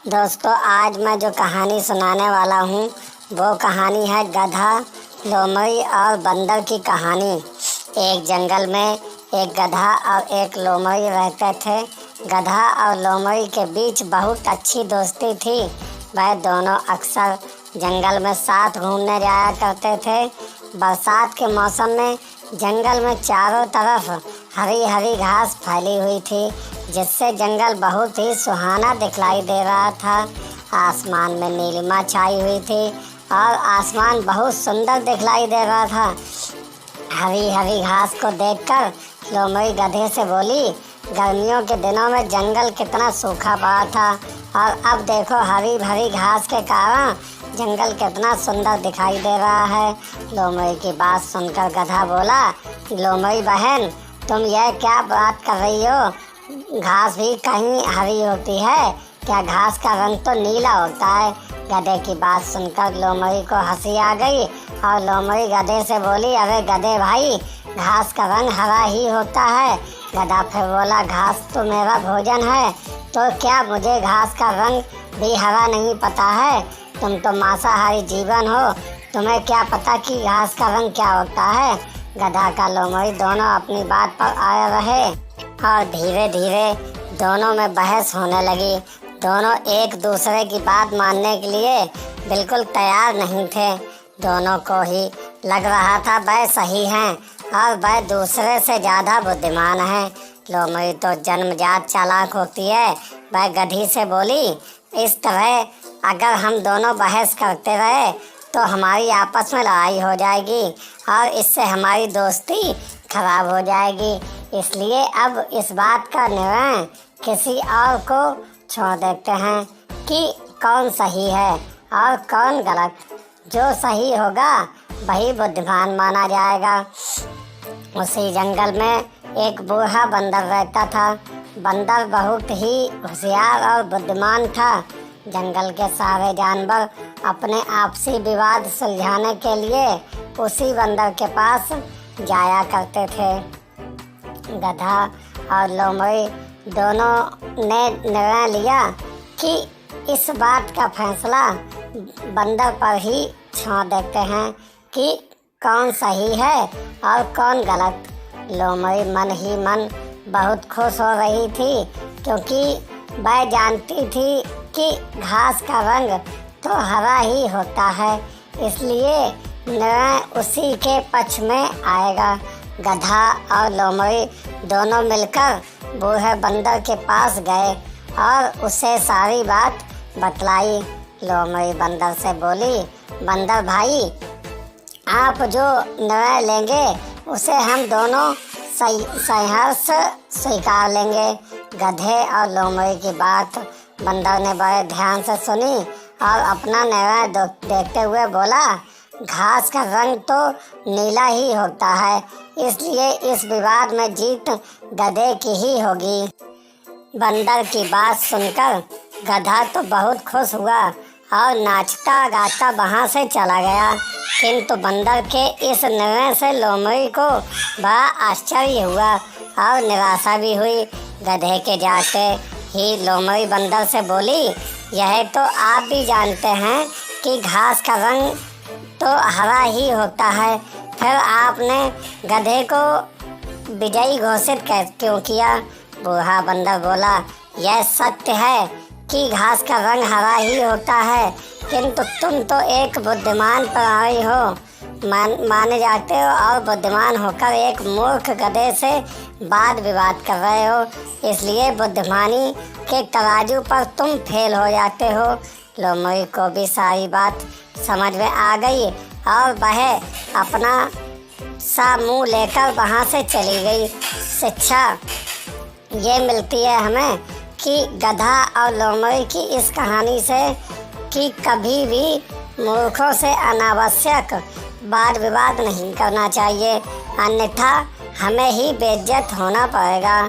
दोस्तों, आज मैं जो कहानी सुनाने वाला हूँ वो कहानी है गधा, लोमड़ी और बंदर की कहानी। एक जंगल में एक गधा और एक लोमड़ी रहते थे। गधा और लोमड़ी के बीच बहुत अच्छी दोस्ती थी। वह दोनों अक्सर जंगल में साथ घूमने जाया करते थे। बरसात के मौसम में जंगल में चारों तरफ हरी हरी घास फैली हुई थी, जिससे जंगल बहुत ही सुहाना दिखलाई दे रहा था। आसमान में नीलिमा छाई हुई थी और आसमान बहुत सुंदर दिखलाई दे रहा था। हरी हरी घास को देखकर लोमड़ी गधे से बोली, गर्मियों के दिनों में जंगल कितना सूखा पड़ा था और अब देखो हरी भरी घास के कारण जंगल कितना सुंदर दिखाई दे रहा है। लोमड़ी की बात सुनकर गधा बोला, लोमड़ी बहन, तुम यह क्या बात कर रही हो? घास भी कहीं हरी होती है क्या? घास का रंग तो नीला होता है। गधे की बात सुनकर लोमड़ी को हंसी आ गई और लोमड़ी गधे से बोली, अरे गधे भाई, घास का रंग हरा ही होता है। गधा फिर बोला, घास तो मेरा भोजन है, तो क्या मुझे घास का रंग भी हरा नहीं पता है? तुम तो मांसाहारी जीवन हो, तुम्हें क्या पता कि घास का रंग क्या होता है? गधा का लोमड़ी दोनों अपनी बात पर आए रहे और धीरे धीरे दोनों में बहस होने लगी। दोनों एक दूसरे की बात मानने के लिए बिल्कुल तैयार नहीं थे। दोनों को ही लग रहा था वह सही हैं और वह दूसरे से ज़्यादा बुद्धिमान है। लोमड़ी तो जन्मजात चालाक होती है। वह गधी से बोली, इस तरह अगर हम दोनों बहस करते रहे तो हमारी आपस में लड़ाई हो जाएगी और इससे हमारी दोस्ती खराब हो जाएगी। इसलिए अब इस बात का निर्णय किसी और को छोड़ देते हैं कि कौन सही है और कौन गलत। जो सही होगा वही बुद्धिमान माना जाएगा। उसी जंगल में एक बूढ़ा बंदर रहता था। बंदर बहुत ही होशियार और बुद्धिमान था। जंगल के सारे जानवर अपने आपसी विवाद सुलझाने के लिए उसी बंदर के पास जाया करते थे। गधा और लोमड़ी दोनों ने निर्णय लिया कि इस बात का फैसला बंदर पर ही छोड़ देते हैं कि कौन सही है और कौन गलत। लोमड़ी मन ही मन बहुत खुश हो रही थी, क्योंकि वह जानती थी कि घास का रंग तो हरा ही होता है, इसलिए निर्णय उसी के पक्ष में आएगा। गधा और लोमड़ी दोनों मिलकर बूढ़े बंदर के पास गए और उसे सारी बात बतलाई। लोमड़ी बंदर से बोली, बंदर भाई, आप जो निर्णय लेंगे उसे हम दोनों सहर्ष स्वीकार लेंगे। गधे और लोमड़ी की बात बंदर ने बड़े ध्यान से सुनी और अपना निर्णय देखते हुए बोला, घास का रंग तो नीला ही होता है, इसलिए इस विवाद में जीत गधे की ही होगी। बंदर की बात सुनकर गधा तो बहुत खुश हुआ और नाचता गाता वहाँ से चला गया। किंतु बंदर के इस निर्णय से लोमड़ी को बड़ा आश्चर्य हुआ और निराशा भी हुई। गधे के जाते ही लोमड़ी बंदर से बोली, यह तो आप भी जानते हैं कि घास का रंग तो हरा ही होता है, फिर आपने गधे को विजयी घोषित क्यों किया? बूढ़ा बंदर बोला, यह सत्य है कि घास का रंग हरा ही होता है, किंतु तुम तो एक बुद्धिमान प्राणी हो, माने जाते हो और बुद्धिमान होकर एक मूर्ख गधे से वाद विवाद कर रहे हो, इसलिए बुद्धिमानी के तराजू पर तुम फेल हो जाते हो। लोमड़ी को भी सारी बात समझ में आ गई और वह अपना सा मुँह लेकर वहाँ से चली गई। शिक्षा ये मिलती है हमें कि गधा और लोमड़ी की इस कहानी से कि कभी भी मूर्खों से अनावश्यक वाद विवाद नहीं करना चाहिए, अन्यथा हमें ही बेइज्जत होना पड़ेगा।